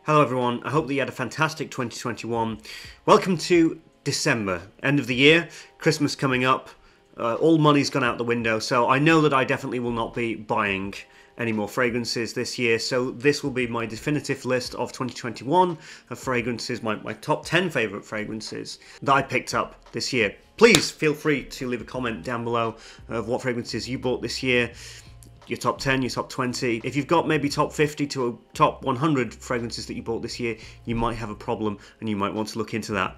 Hello everyone, I hope that you had a fantastic 2021. Welcome to December, end of the year, Christmas coming up, all money's gone out the window, so I know that I definitely will not be buying any more fragrances this year, so this will be my definitive list of 2021 of fragrances, my top 10 favourite fragrances that I picked up this year. Please feel free to leave a comment down below of what fragrances you bought this year. Your top 10, your top 20. If you've got maybe top 50 to a top 100 fragrances that you bought this year, you might have a problem and you might want to look into that.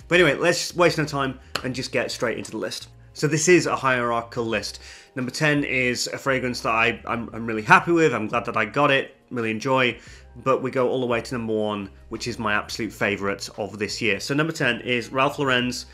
But anyway, let's waste no time and just get straight into the list. So this is a hierarchical list. Number 10 is a fragrance that I'm really happy with. I'm glad that I got it, really enjoy. But we go all the way to number 1, which is my absolute favourite of this year. So number 10 is Ralph Lauren's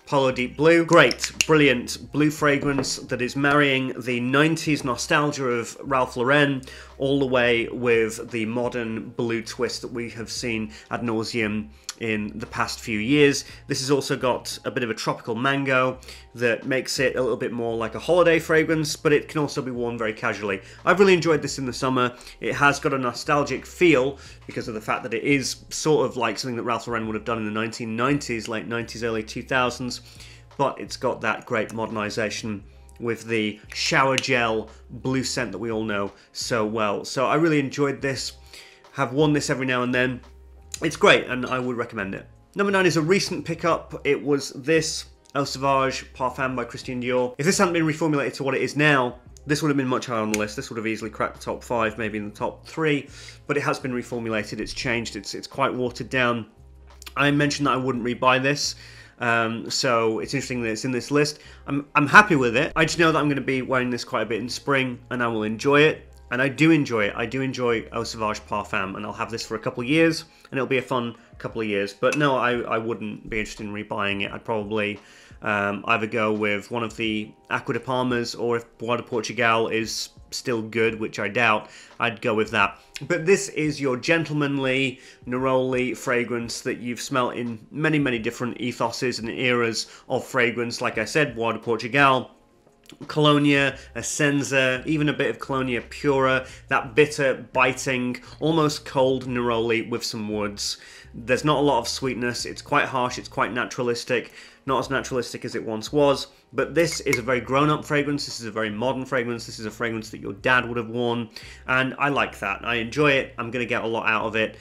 Polo Deep Blue. Great, brilliant blue fragrance that is marrying the 90s nostalgia of Ralph Lauren all the way with the modern blue twist that we have seen ad nauseum in the past few years. This has also got a bit of a tropical mango that makes it a little bit more like a holiday fragrance, but it can also be worn very casually. I've really enjoyed this in the summer. It has got a nostalgic feel because of the fact that it is sort of like something that Ralph Lauren would have done in the 1990s, late 90s, early 2000s, but it's got that great modernization with the shower gel blue scent that we all know so well. So I really enjoyed this, have worn this every now and then. It's great and I would recommend it. Number 9 is a recent pickup. It was this Eau Sauvage Parfum by Christian Dior. If this hadn't been reformulated to what it is now, this would have been much higher on the list. This would have easily cracked the top 5, maybe in the top 3, but it has been reformulated, it's changed, it's quite watered down. I mentioned that I wouldn't rebuy this, so it's interesting that it's in this list. I'm happy with it. I just know that I'm going to be wearing this quite a bit in spring and I will enjoy it. And I do enjoy it. I do enjoy Eau Sauvage Parfum, and I'll have this for a couple of years, and it'll be a fun couple of years. But no, I wouldn't be interested in rebuying it. I'd probably either go with one of the Acqua di Palmas, or if Bois de Portugal is still good, which I doubt, I'd go with that. But this is your gentlemanly, neroli fragrance that you've smelt in many, many different ethoses and eras of fragrance. Like I said, Bois de Portugal, Colonia, Essenza, even a bit of Colonia Pura, that bitter, biting, almost cold neroli with some woods. There's not a lot of sweetness, it's quite harsh, it's quite naturalistic, not as naturalistic as it once was, but this is a very grown-up fragrance, this is a very modern fragrance, this is a fragrance that your dad would have worn, and I like that. I enjoy it, I'm going to get a lot out of it,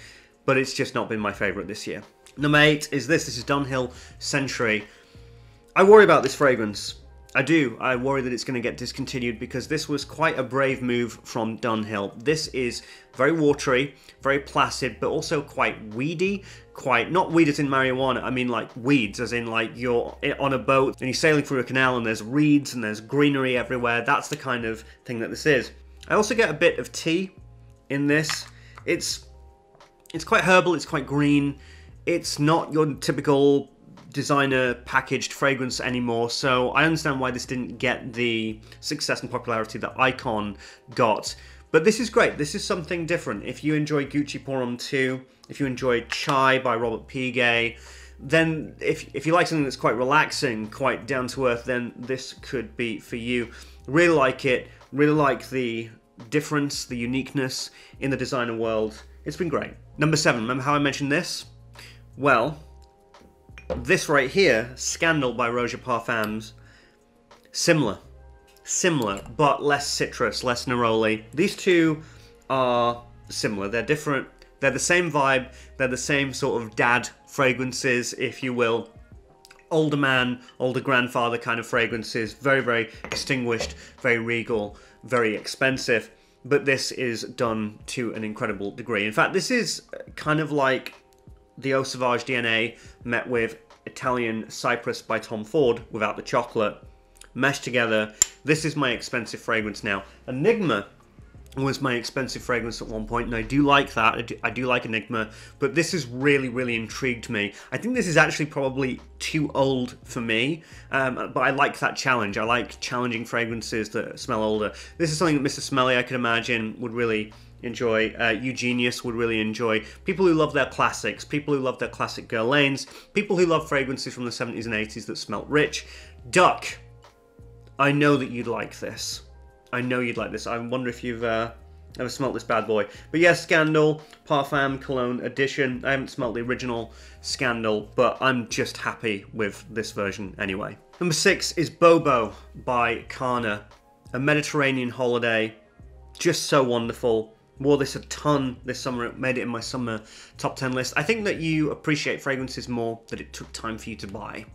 but it's just not been my favourite this year. Number 8 is this is Dunhill Century. I worry about this fragrance. I do. I worry that it's going to get discontinued because this was quite a brave move from Dunhill. This is very watery, very placid, but also quite weedy. Quite, not weed as in marijuana, I mean like weeds, as in like you're on a boat and you're sailing through a canal and there's reeds and there's greenery everywhere. That's the kind of thing that this is. I also get a bit of tea in this. It's quite herbal, it's quite green. It's not your typical designer packaged fragrance anymore, so I understand why this didn't get the success and popularity that Icon got. But this is great. This is something different. If you enjoy Gucci Pour Homme 2, if you enjoy Chai by Robert Piguet, then if you like something that's quite relaxing, quite down to earth, then this could be for you. Really like it. Really like the difference, the uniqueness in the designer world. It's been great. Number 7. Remember how I mentioned this? Well, this right here, Scandal by Roger Parfums, similar, but less citrus, less neroli. These two are similar, they're different, they're the same vibe, they're the same sort of dad fragrances, if you will. Older man, older grandfather kind of fragrances, very, very distinguished, very regal, very expensive, but this is done to an incredible degree. In fact, this is kind of like the Eau Sauvage DNA met with Italian Cypress by Tom Ford without the chocolate. Meshed together. This is my expensive fragrance now. Enigma was my expensive fragrance at one point, and I do like that. I do like Enigma, but this has really, really intrigued me. I think this is actually probably too old for me, but I like that challenge. I like challenging fragrances that smell older. This is something that Mr. Smelly, I could imagine, would really enjoy. Eugenius would really enjoy. People who love their classics, people who love their classic Guerlains, people who love fragrances from the 70s and 80s that smelt rich. Duck, I know that you'd like this. I know you'd like this. I wonder if you've Never smelt this bad boy. But yes, Scandal, Parfum, Cologne Edition. I haven't smelt the original Scandal, but I'm just happy with this version anyway. Number 6 is Bobo by Kora. A Mediterranean holiday. Just so wonderful. Wore this a ton this summer. It made it in my summer top 10 list. I think that you appreciate fragrances more that it took time for you to buy.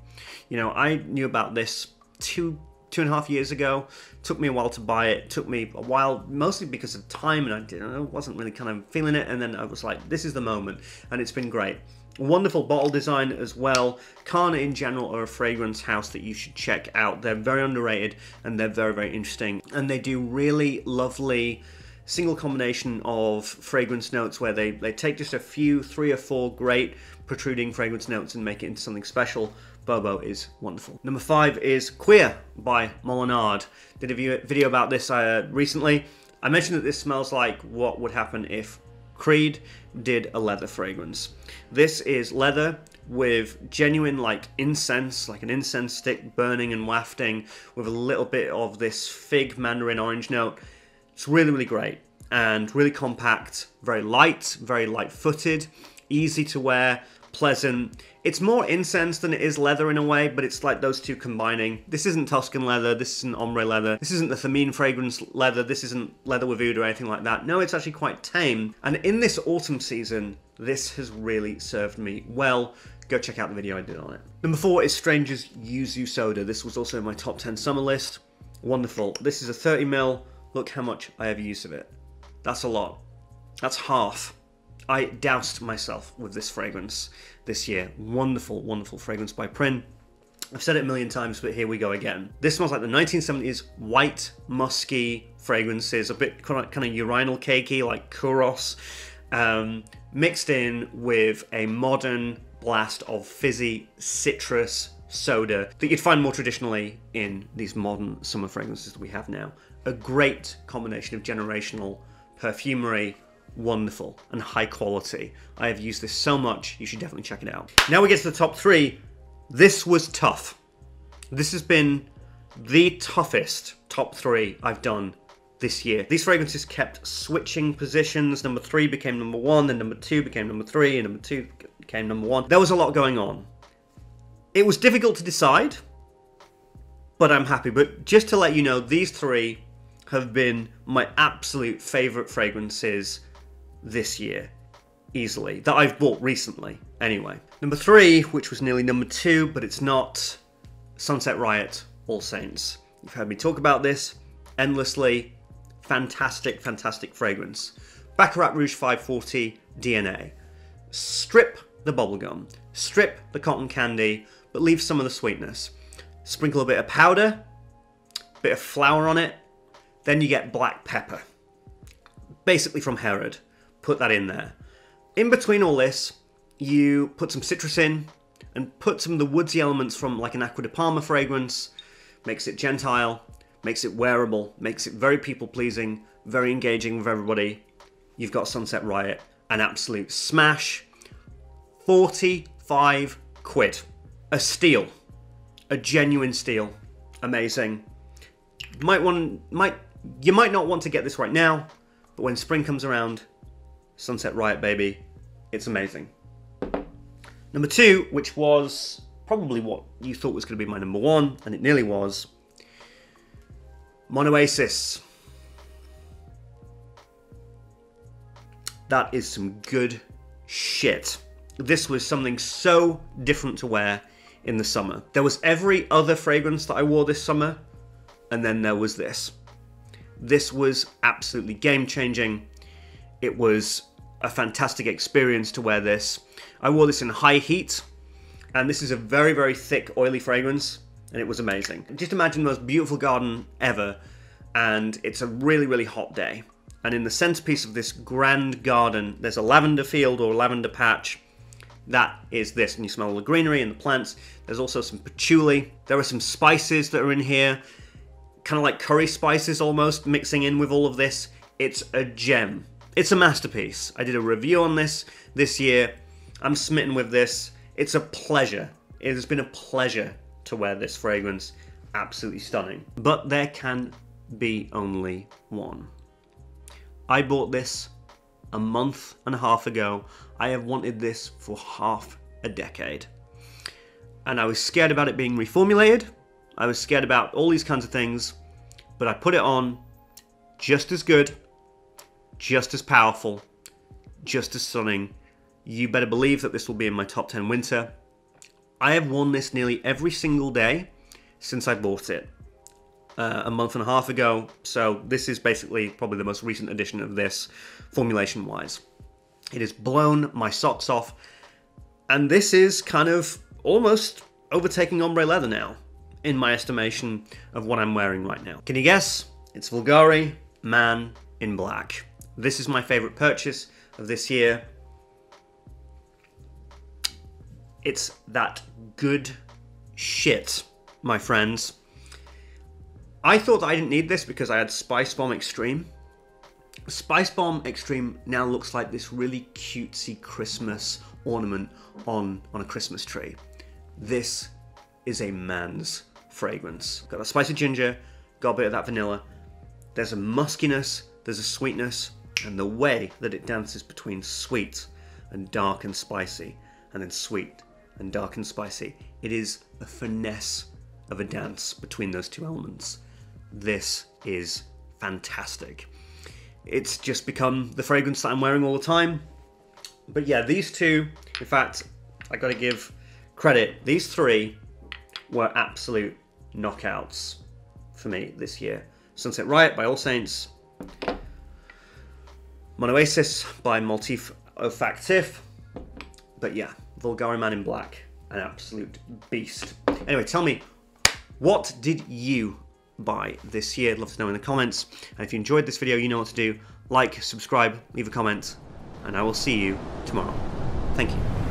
You know, I knew about this two and a half years ago. Took me a while to buy it. Took me a while, mostly because of time, and I wasn't really kind of feeling it. And then I was like, this is the moment, and it's been great. Wonderful bottle design as well. Kora in general are a fragrance house that you should check out. They're very underrated and they're very, very interesting. And they do really lovely single combination of fragrance notes where they take just a few, 3 or 4 great protruding fragrance notes and make it into something special. Bobo is wonderful. Number 5 is Queer by Molinard. Did a video about this recently. I mentioned that this smells like what would happen if Creed did a leather fragrance. This is leather with genuine like incense, like an incense stick burning and wafting with a little bit of this fig mandarin orange note. It's really, really great and really compact, very light-footed, easy to wear, pleasant. It's more incense than it is leather in a way, but it's like those two combining. This isn't Tuscan leather, this isn't ombre leather, this isn't the Thameen fragrance leather, this isn't leather with oud or anything like that. No, it's actually quite tame. And in this autumn season, this has really served me well. Go check out the video I did on it. Number 4 is Stranger's Yuzu Soda. This was also in my top 10 summer list. Wonderful. This is a 30ml. Look how much I have used of it. That's a lot. That's half. I doused myself with this fragrance this year. Wonderful, wonderful fragrance by Prin. I've said it a million times, but here we go again. This smells like the 1970s white, musky fragrances, a bit kind of urinal cakey, like Kuros, mixed in with a modern blast of fizzy citrus soda that you'd find more traditionally in these modern summer fragrances that we have now. A great combination of generational perfumery, wonderful and high quality. I have used this so much, you should definitely check it out. Now we get to the top 3. This was tough. This has been the toughest top 3 I've done this year. These fragrances kept switching positions. Number 3 became number 1, then number 2 became number 3, and number 2 became number 1. There was a lot going on. It was difficult to decide, but I'm happy. But just to let you know, these 3 have been my absolute favorite fragrances this year, easily, that I've bought recently, anyway. Number 3, which was nearly number 2, but it's not, Sunset Riot, All Saints. You've heard me talk about this endlessly. Fantastic, fantastic fragrance. Baccarat Rouge 540 DNA. Strip the bubblegum, strip the cotton candy, but leave some of the sweetness. Sprinkle a bit of powder, bit of flour on it, then you get black pepper. Basically from Herod. Put that in there. In between all this, you put some citrus in and put some of the woodsy elements from like an Acqua di Parma fragrance. Makes it gentile, makes it wearable, makes it very people-pleasing, very engaging with everybody. You've got Sunset Riot, an absolute smash. 45 quid. A steal. A genuine steal. Amazing. You might not want to get this right now, but when spring comes around, Sunset Riot, baby, it's amazing. Number 2, which was probably what you thought was going to be my number 1, and it nearly was, Oasis. That is some good shit. This was something so different to wear in the summer. There was every other fragrance that I wore this summer, and then there was this. This was absolutely game-changing. It was a fantastic experience to wear this. I wore this in high heat, and this is a very, very thick, oily fragrance, and it was amazing. Just imagine the most beautiful garden ever, and it's a really, really hot day. And in the centerpiece of this grand garden, there's a lavender field or lavender patch. That is this, and you smell all the greenery and the plants. There's also some patchouli. There are some spices that are in here, kind of like curry spices almost, mixing in with all of this. It's a gem. It's a masterpiece. I did a review on this year. I'm smitten with this. It's a pleasure. It has been a pleasure to wear this fragrance. Absolutely stunning. But there can be only one. I bought this a month and a half ago. I have wanted this for half a decade. And I was scared about it being reformulated. I was scared about all these kinds of things. But I put it on, just as good, just as powerful, just as stunning. You better believe that this will be in my top 10 winter. I have worn this nearly every single day since I bought it a month and a half ago. So this is basically probably the most recent edition of this, formulation-wise. It has blown my socks off. And this is kind of almost overtaking ombre leather now, in my estimation of what I'm wearing right now. Can you guess? It's Bulgari Man in Black. This is my favorite purchase of this year. It's that good shit, my friends. I thought I didn't need this because I had Spice Bomb Extreme. Spice Bomb Extreme now looks like this really cutesy Christmas ornament on a Christmas tree. This is a man's fragrance. Got a spicy ginger, got a bit of that vanilla. There's a muskiness, there's a sweetness, and the way that it dances between sweet and dark and spicy, and then sweet and dark and spicy. It is a finesse of a dance between those two elements. This is fantastic. It's just become the fragrance that I'm wearing all the time. But yeah, these two, in fact, I gotta give credit. These three were absolute knockouts for me this year. Sunset Riot by All Saints, Oasis by Motif Olfactif. But yeah, Bulgari Man in Black, an absolute beast. Anyway, tell me, what did you buy this year? I'd love to know in the comments. And if you enjoyed this video, you know what to do. Like, subscribe, leave a comment, and I will see you tomorrow. Thank you.